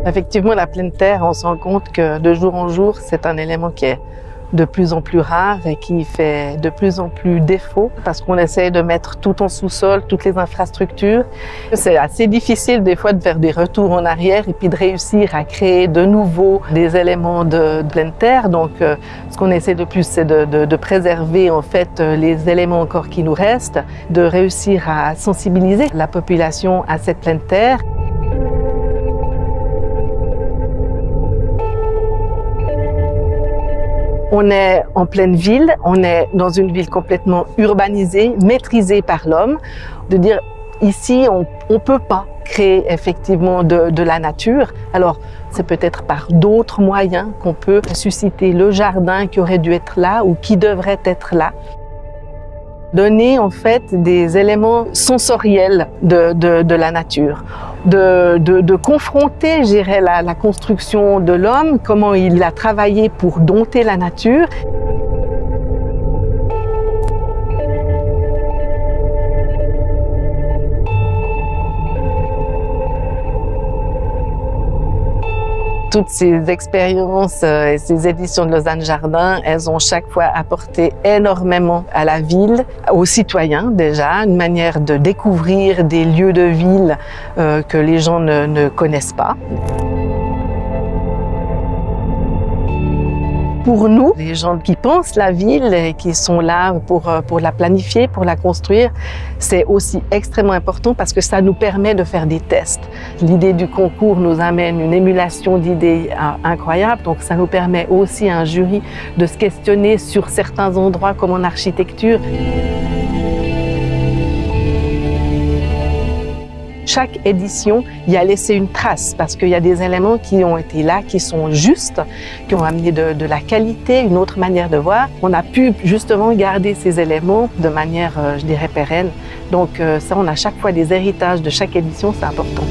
Effectivement, la pleine terre, on se rend compte que de jour en jour, c'est un élément qui est de plus en plus rare et qui fait de plus en plus défaut parce qu'on essaie de mettre tout en sous-sol, toutes les infrastructures. C'est assez difficile des fois de faire des retours en arrière et puis de réussir à créer de nouveau des éléments de pleine terre. Donc, ce qu'on essaie de plus, c'est de préserver en fait les éléments encore qui nous restent, de réussir à sensibiliser la population à cette pleine terre. On est en pleine ville, on est dans une ville complètement urbanisée, maîtrisée par l'homme. De dire ici, on ne peut pas créer effectivement de la nature. Alors, c'est peut-être par d'autres moyens qu'on peut susciter le jardin qui aurait dû être là ou qui devrait être là. Donner en fait des éléments sensoriels de la nature, de confronter, je dirais, la construction de l'homme, comment il a travaillé pour dompter la nature. Toutes ces expériences et ces éditions de Lausanne Jardin, elles ont chaque fois apporté énormément à la ville, aux citoyens déjà, une manière de découvrir des lieux de ville que les gens ne connaissent pas. Pour nous, les gens qui pensent la ville et qui sont là pour la planifier, pour la construire, c'est aussi extrêmement important parce que ça nous permet de faire des tests. L'idée du concours nous amène une émulation d'idées incroyable, donc ça nous permet aussi à un jury de se questionner sur certains endroits comme en architecture. Chaque édition y a laissé une trace parce qu'il y a des éléments qui ont été là, qui sont justes, qui ont amené de la qualité, une autre manière de voir. On a pu justement garder ces éléments de manière, je dirais, pérenne. Donc ça, on a chaque fois des héritages de chaque édition, c'est important.